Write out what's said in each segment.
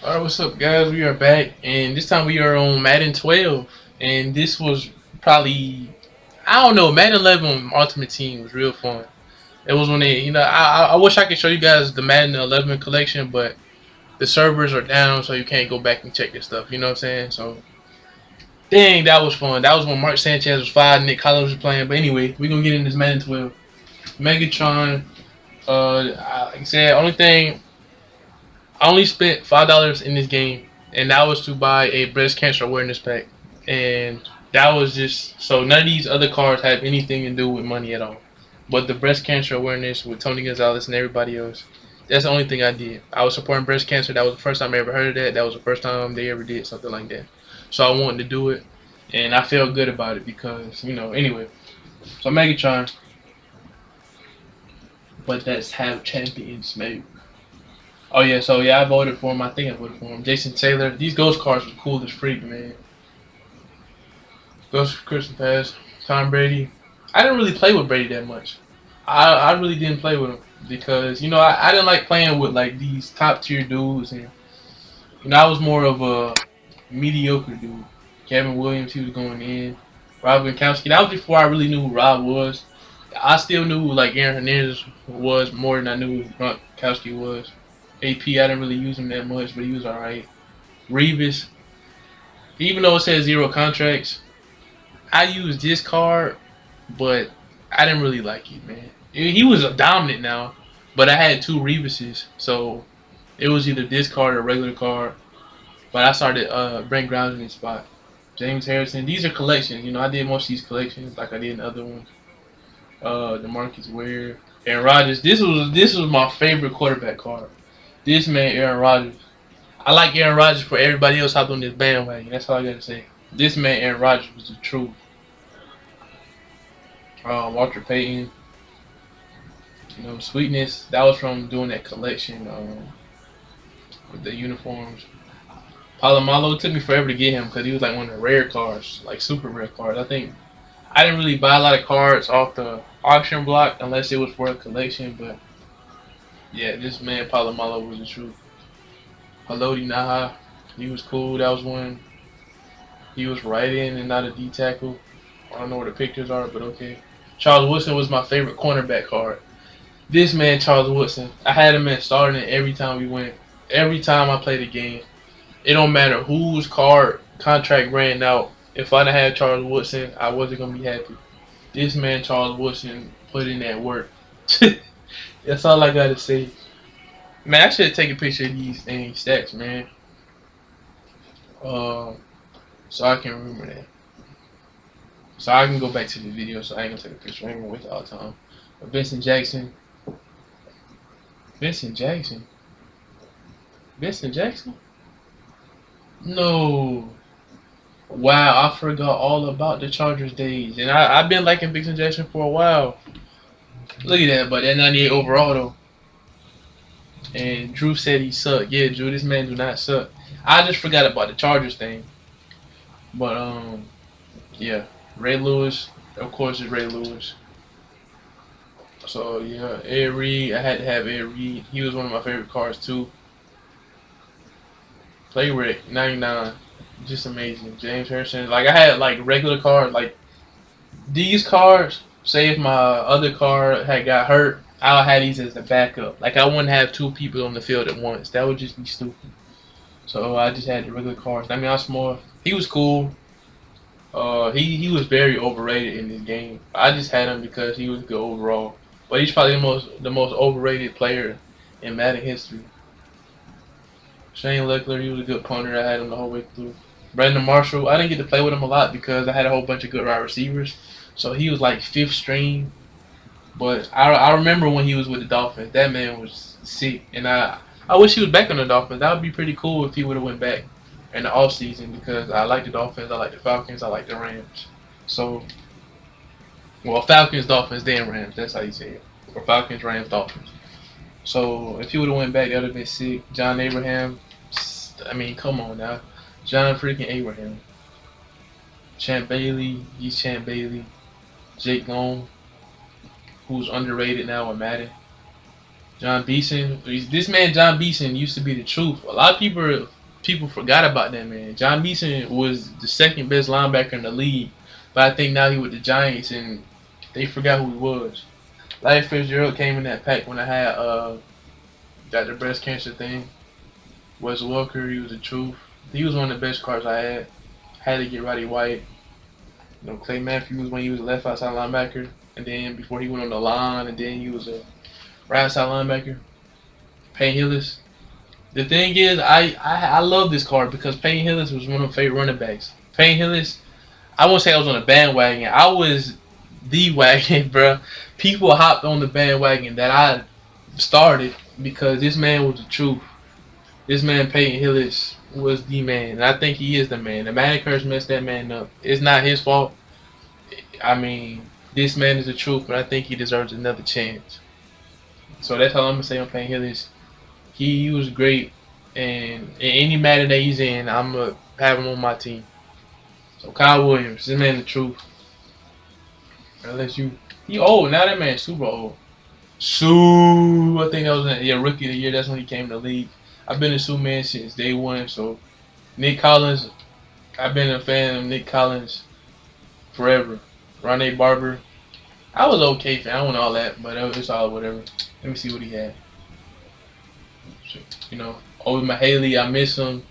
Alright, what's up, guys? We are back, and this time we are on Madden 12. And this was probably, I don't know, Madden 11 Ultimate Team was real fun. It was when I wish I could show you guys the Madden 11 collection, but the servers are down, so you can't go back and check this stuff. You know what I'm saying? So, dang, that was fun. That was when Mark Sanchez was five, Nick Collins was playing. But anyway, we're gonna get in this Madden 12. Megatron, like I said, only thing I only spent $5 in this game, and that was to buy a breast cancer awareness pack. And that was just so none of these other cards have anything to do with money at all. But the breast cancer awareness with Tony Gonzalez and everybody else, that's the only thing I did. I was supporting breast cancer. That was the first time I ever heard of that. That was the first time they ever did something like that. So I wanted to do it, and I felt good about it because Anyway, so Megatron, but that's how champions make. Oh yeah, so yeah, I voted for him. I think I voted for him. Jason Taylor. These ghost cards were cool as freak, man. Ghost Christian Pass, Tom Brady. I didn't really play with Brady that much. I really didn't play with him because I didn't like playing with like these top tier dudes, and I was more of a mediocre dude. Kevin Williams, he was going in. Rob Gronkowski. That was before I really knew who Rob was. I still knew who like Aaron Hernandez was more than I knew who Gronkowski was. AP, I didn't really use him that much, but he was alright. Revis, even though it says zero contracts, I used this card, but I didn't really like it, man. He was a dominant now, but I had two Revises, so it was either this card or a regular card. But I started Brent Grimes in his spot. James Harrison. These are collections. I did most of these collections like I did in the other ones. DeMarcus Ware, Aaron Rodgers. This was my favorite quarterback card. This man, Aaron Rodgers. I like Aaron Rodgers for everybody else hopped on this bandwagon. That's all I gotta say. This man, Aaron Rodgers, was the truth. Walter Payton, Sweetness. That was from doing that collection with the uniforms. Palomalo, it took me forever to get him because he was like one of the rare cards, like super rare cards. I think I didn't really buy a lot of cards off the auction block unless it was for a collection. But yeah, this man Palomalo was the truth. Haloti Naha, he was cool. That was one. He was right in and not a D tackle. I don't know where the pictures are, but okay. Charles Woodson was my favorite cornerback card. This man, Charles Woodson, I had him at starting every time we went. Every time I played a game, it don't matter whose card contract ran out. If I didn't have Charles Woodson, I wasn't gonna be happy. This man, Charles Woodson, put in that work. That's all I gotta say. Man, I should take a picture of these stats, man. Um, so I can remember that. So I can go back to the video. So I ain't gonna take a picture. I ain't gonna waste all the time. But Vincent Jackson. Vincent Jackson. Vincent Jackson? No. Wow, I forgot all about the Chargers days. And I've been liking Vincent Jackson for a while. Look at that, but that 98 overall though. And Drew said he sucked. Yeah, Drew, this man do not suck. I just forgot about the Chargers thing. But yeah. Ray Lewis, of course, is Ray Lewis. So yeah, Ed Reed, I had to have Ed Reed. He was one of my favorite cards too. Play Rick, 99, just amazing. James Harrison, like I had like regular cards, like these cards. Say if my other card had got hurt, I'll have these as the backup. Like I wouldn't have two people on the field at once. That would just be stupid. So I just had the regular cards. I mean, Osmore, he was cool. He was very overrated in this game. I just had him because he was good overall. But he's probably the most overrated player in Madden history. Shane Leckler, he was a good punter. I had him the whole way through. Brandon Marshall, I didn't get to play with him a lot because I had a whole bunch of good wide receivers. So he was like fifth string. But I remember when he was with the Dolphins. That man was sick. And I wish he was back on the Dolphins. That would be pretty cool if he would have went back in the off season because I like the Dolphins, I like the Falcons, I like the Rams. So, well, Falcons, Dolphins, then Rams. That's how you say it. Or Falcons, Rams, Dolphins. So if he would have went back, that would have been sick. John Abraham, I mean, come on now. John freaking Abraham. Champ Bailey, he's Champ Bailey. Jake Long, who's underrated now in Madden. John Beeson. This man, John Beeson, used to be the truth. A lot of people forgot about that man. John Beeson was the second best linebacker in the league, but I think now he with the Giants and they forgot who he was. Larry Fitzgerald came in that pack when I had got the breast cancer thing. Wes Walker, he was the truth. He was one of the best cards I had. Had to get Roddy White. You know, Clay Matthews when he was a left outside linebacker, and then before he went on the line, and then he was a right outside linebacker. Payne Hillis. The thing is, I love this card because Payne Hillis was one of my favorite running backs. Payne Hillis, I won't say I was on a bandwagon. I was the wagon, bro. People hopped on the bandwagon that I started because this man was the truth. This man, Peyton Hillis, was the man, and I think he is the man. The Madden curse messed that man up. It's not his fault. I mean, this man is the truth, but I think he deserves another chance. So that's all I'm gonna say on Peyton Hillis. He was great, and in any Madden that he's in, I'm gonna have him on my team. So Kyle Williams, this man the truth. Unless he old now, that man's super old. I think that was rookie of the year. That's when he came to the league. I've been a Sue man since day one. So Nick Collins, I've been a fan of Nick Collins forever. Ronnie Barber, I was okay fan. I wasn't all that, but it's all whatever. Let me see what he had. You know, Obi Mahaley, I miss him.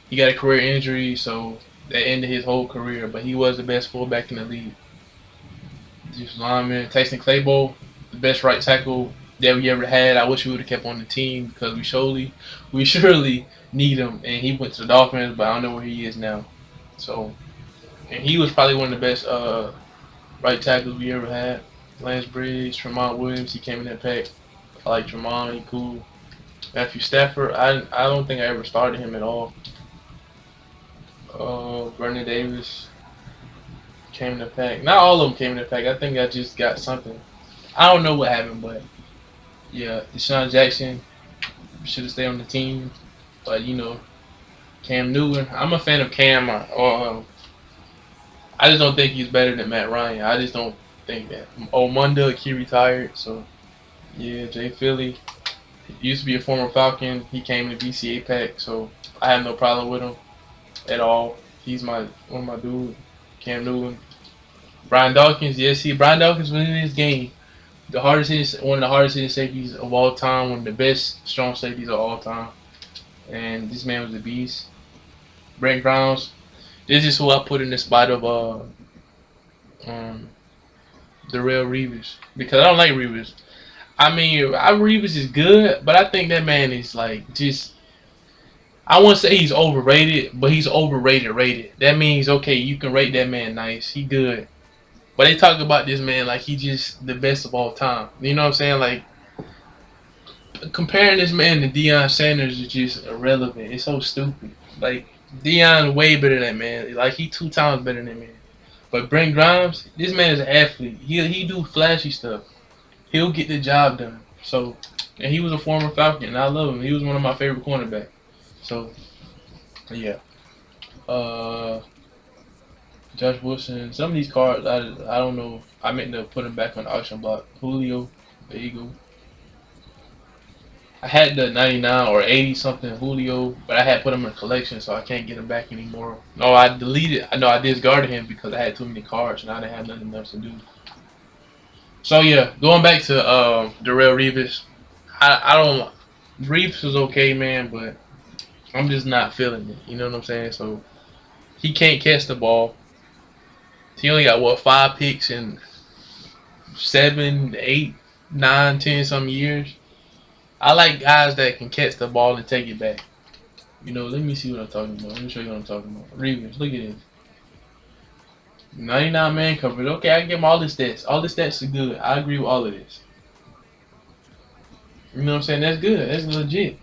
He got a career injury, so that ended his whole career. But he was the best fullback in the league. Just lineman, Tyson Claypool, the best right tackle that we ever had. I wish we would have kept on the team because we surely need him. And he went to the Dolphins, but I don't know where he is now. So, and he was probably one of the best right tackles we ever had. Lance Briggs, Tremont Williams, he came in that pack. I like Tremont, he cool. Matthew Stafford, I don't think I ever started him at all. Vernon Davis came in the pack. Not all of them came in the pack. I think I just got something. I don't know what happened, but yeah, Deshaun Jackson should have stayed on the team. But you know, Cam Newton, I'm a fan of Cam. I just don't think he's better than Matt Ryan. I just don't think that. Munda, he retired, so yeah, Jay Philly. He used to be a former Falcon. He came in the BCA pack, so I have no problem with him at all. He's one of my dudes. Cam Newton. Brian Dawkins, yes, Brian Dawkins was in this game. One of the hardest hitting safeties of all time, one of the best strong safeties of all time. And this man was a beast. Brent Grimes, this is who I put in the spot of Darrelle Reeves. Because I don't like Reeves. I mean, Reeves is good, but I think that man is like just. I wouldn't say he's overrated, but he's overrated rated. That means okay, you can rate that man nice. He good. But they talk about this man like he just the best of all time. You know what I'm saying? Like comparing this man to Deion Sanders is just irrelevant. It's so stupid. Like Deion way better than that man. Like he 2 times better than that man. But Brent Grimes, this man is an athlete. He do flashy stuff. He'll get the job done. So and he was a former Falcon and I love him. He was one of my favorite cornerbacks. So yeah. Josh Wilson. Some of these cards, I don't know. I meant to put them back on the auction block. Julio, there you go. I had the 99 or 80 something Julio, but I had put him in a collection, so I can't get him back anymore. No, I deleted. I know I discarded him because I had too many cards, and I didn't have nothing else to do. So yeah, going back to Darrelle Reeves. I don't. Reeves was okay, man, but I'm just not feeling it. You know what I'm saying? So he can't catch the ball. He only got 5 picks in 7, 8, 9, 10 some years. I like guys that can catch the ball and take it back. You know, let me see what I'm talking about. Let me show you what I'm talking about. Reeves, look at this. 99 man coverage. Okay, I can give him all the stats. All the stats are good. I agree with all of this. You know what I'm saying? That's good. That's legit.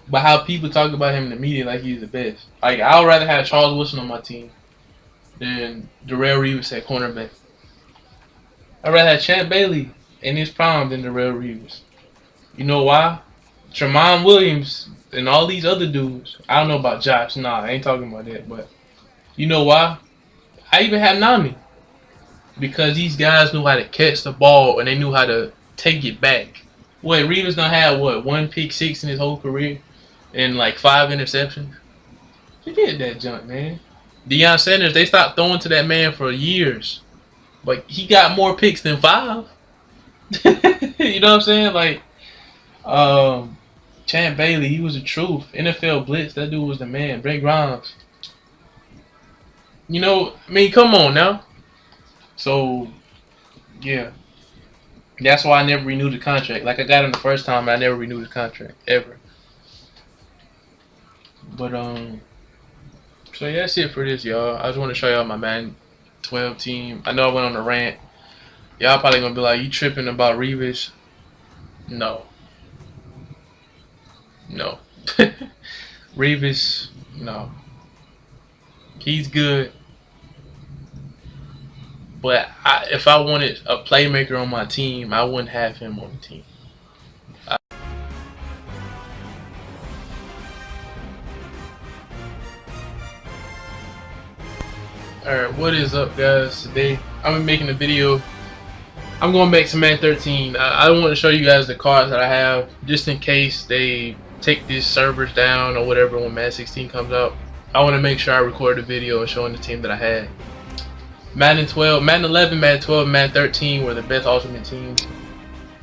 But how people talk about him in the media like he's the best. Like, I would rather have Charles Wilson on my team than Darrelle Reeves at cornerback. I'd rather have Champ Bailey in his prime than Darrelle Reeves. You know why? Tremont Williams and all these other dudes. I don't know about Josh. Nah, I ain't talking about that. But you know why? I even have Nami. Because these guys knew how to catch the ball and they knew how to take it back. What, Reeves done had what, 1 pick 6 in his whole career and like 5 interceptions. Forget that junk, man. Deion Sanders, they stopped throwing to that man for years. Like he got more picks than 5. You know what I'm saying? Like, Champ Bailey, he was the truth. NFL Blitz, that dude was the man. Brent Grimes. You know, I mean, come on now. So, yeah. That's why I never renewed the contract. Like, I got him the first time, I never renewed the contract. Ever. But, so yeah, that's it for this, y'all. I just want to show y'all my Madden 12 team. I know I went on a rant. Y'all probably gonna be like, you tripping about Revis? No. No. Revis, no. He's good. But if I wanted a playmaker on my team, I wouldn't have him on the team. Alright, what is up, guys? Today, I'm making a video. I'm going back to Madden 13. I want to show you guys the cards that I have, just in case they take these servers down or whatever when Madden 16 comes out. I want to make sure I record a video showing the team that I had. Madden 12, Madden 11, Madden 12, Madden 13 were the best ultimate teams.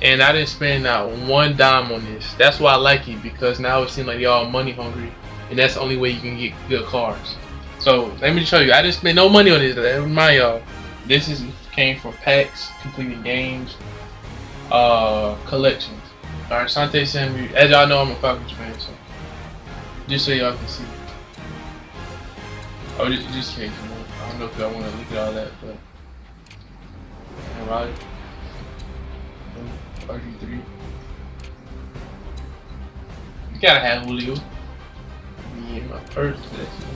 And I didn't spend not one dime on this. That's why I like it, because now it seems like y'all money hungry. And that's the only way you can get good cards. So, let me show you. I didn't spend no money on this. Remind y'all. This came from packs, completing games, collections. Alright, Sante sent me. As y'all know, I'm a Falcons fan, so just so y'all can see. Oh, just in case, you know. I don't know if y'all want to look at all that, but alright. RG3. You gotta have Julio. Yeah, my first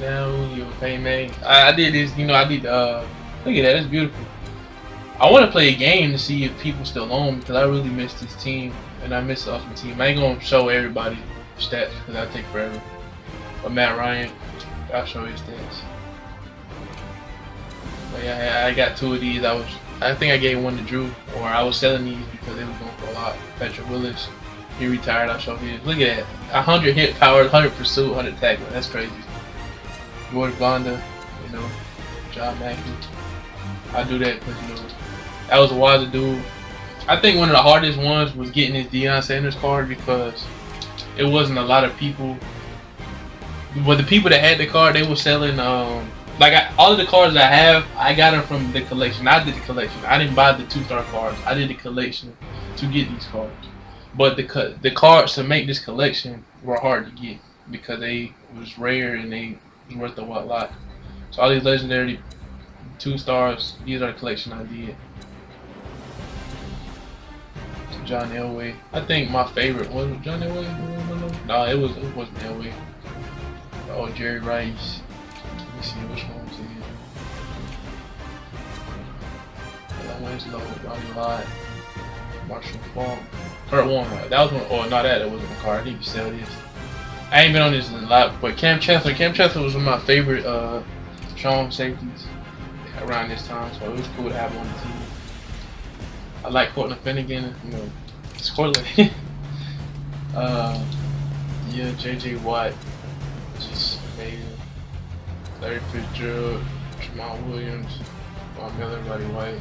now Julio Payne. I did this, you know. I did. Look at that. That's beautiful. I want to play a game to see if people still on, because I really miss this team and I miss the ultimate team. I ain't gonna show everybody stats because that take forever. But Matt Ryan, I'll show his stats. But yeah, I got 2 of these. I think I gave one to Drew, or I was selling these because they was going for a lot. Patrick Willis, he retired. I'll show his. Look at that, 100 hit power, 100 pursuit, 100 tackle. That's crazy. George Vonda, you know, John Mackey. I do that because, you know, that was a wise to do. I think one of the hardest ones was getting this Deion Sanders card, because it wasn't a lot of people. But the people that had the card, they were selling. All of the cards I have, I got them from the collection. I did the collection. I didn't buy the 2-star cards. I did the collection to get these cards. But the cards to make this collection were hard to get because they was rare and they was worth a lot. So all these legendary 2 stars, these are the collection I did. John Elway. I think my favorite was John Elway. No, it wasn't Elway. Oh, Jerry Rice. Let me see which one was it. That one's low. Ronnie Lott. Marshall Falk. Kurt Warner. That was one. Oh, not that. It wasn't a card. I need to sell this. I ain't been on this a lot, but Cam Chancellor. Cam Chancellor was one of my favorite strong safeties around this time, so it was cool to have him on the team. I like Cortland Finnegan, you know, it's Cortland. Yeah, J.J. Watt, just amazing. Larry Fitzgerald, Jamal Williams, Von Miller, Buddy White.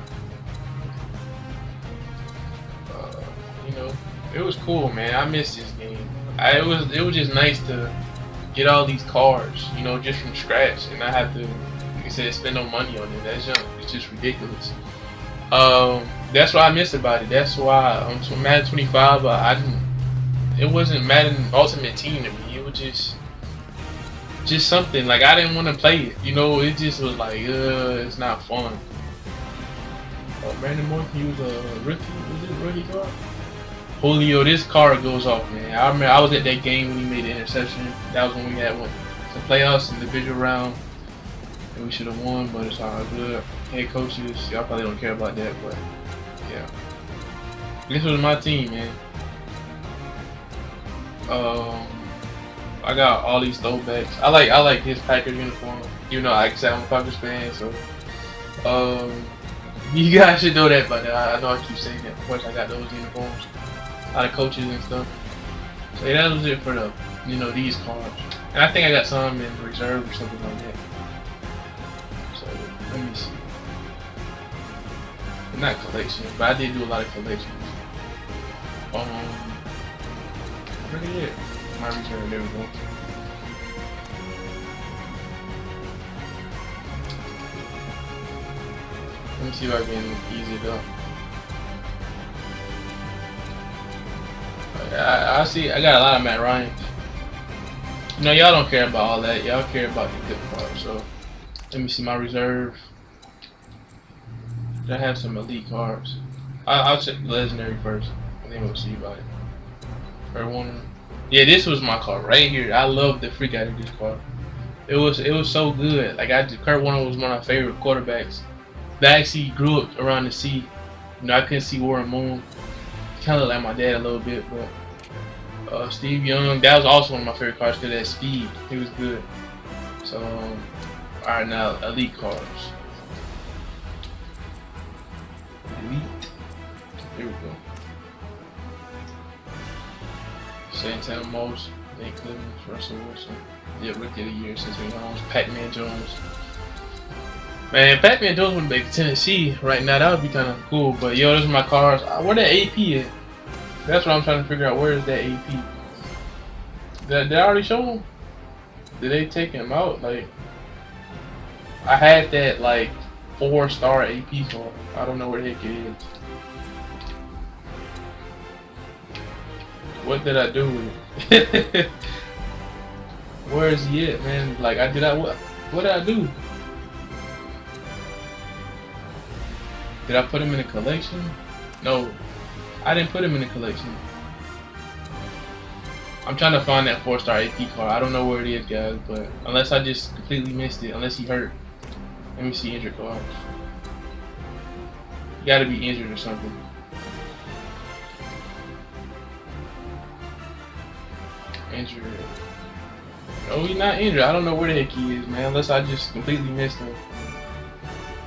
You know, it was cool, man. I missed this game. It was just nice to get all these cards, you know, just from scratch, and I have to, like I said, spend no money on it. It's just ridiculous. That's what I miss about it. That's why on Madden 25, it wasn't Madden Ultimate Team to me. It was just something, like I didn't want to play it. You know, it just was like, it's not fun. Oh, Brandon Moore, he was a rookie. Was it a rookie card? Julio, this card goes off, man. I remember I was at that game when he made the interception. That was when we had one to playoffs in the divisional round. And we should have won, but it's all good. Head coaches, y'all probably don't care about that, but yeah. This was my team, man. I got all these throwbacks. I like his Packers uniform. You know, like I said, I'm a Packers fan, so you guys should know that, but I know I keep saying that. Of course, I got those uniforms. a lot of coaches and stuff. So yeah, that was it for the these cards. And I think I got some in reserve or something like that. So let me see. Not collections, but I did do a lot of collections. Where did it? My return, there we go. Let me see if I can ease it up. I see, I got a lot of Matt Ryans. Y'all don't care about all that. Y'all care about the good part. So, let me see my reserve. I have some elite cards. I'll check the legendary first, and then we'll see about it. Kurt Warner. Yeah, this was my card right here. I love the freak out of this card. It was so good. Like Kurt Warner was one of my favorite quarterbacks. That actually grew up around the sea. I couldn't see Warren Moon. Kind of like my dad a little bit, but Steve Young. That was also one of my favorite cards because of that speed. He was good. So, all right, now elite cards. Elite. Here we go. Santana Moss, Nate Clemens, Russell Wilson. Yeah, Rookie of the Year since we Holmes, Pac-Man Jones. Man, Pac-Man Jones would be Tennessee right now. That would be kind of cool. But yo, those are my cards. Where that AP at? That's what I'm trying to figure out. Where is that AP? Did I already show him? Did they take him out? Like, I had that like 4-star AP card. I don't know where the heck it is. What did I do with it? Where is he at, man? Like, what did I do? Did I put him in a collection? No, I didn't put him in a collection. I'm trying to find that 4-star AP card. I don't know where it is, guys, but unless I just completely missed it, unless he hurt. Let me see injured cards. You gotta be injured or something. Injured. No, he's not injured. I don't know where the heck he is, man, unless I just completely missed him.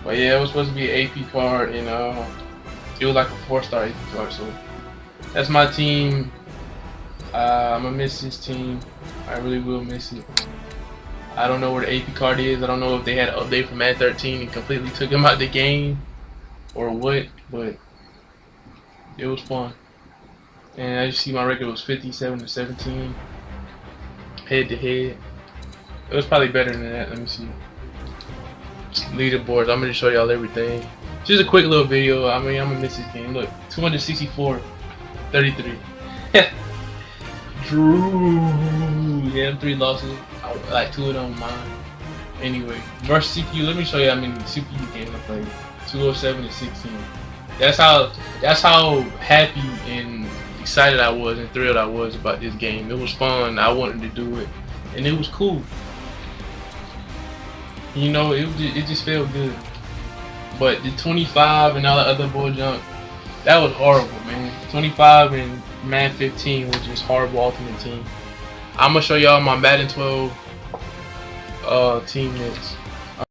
But yeah, it was supposed to be an AP card, and it was like a 4-star AP card, so that's my team. I'm gonna miss this team. I really will miss it. I don't know where the AP card is. I don't know if they had an update from Madden 13 and completely took him out the game or what, but it was fun. And as you see, my record was 57-17 head to head. It was probably better than that. Let me see. Leaderboards. I'm gonna show y'all everything. Just a quick little video. I mean, I'm gonna miss this game. Look, 264-33. Drew. Yeah, 3 losses. Like 2 of them mine. Anyway, versus CPU. Let me show you how many CPU games I played. 207-16. That's how happy and excited I was and thrilled I was about this game. It was fun. I wanted to do it, and it was cool. It just felt good. But the 25 and all the other bull junk, that was horrible, man. 25 and Madden 15 was just horrible Ultimate Team. I'm gonna show y'all my Madden 12 team next.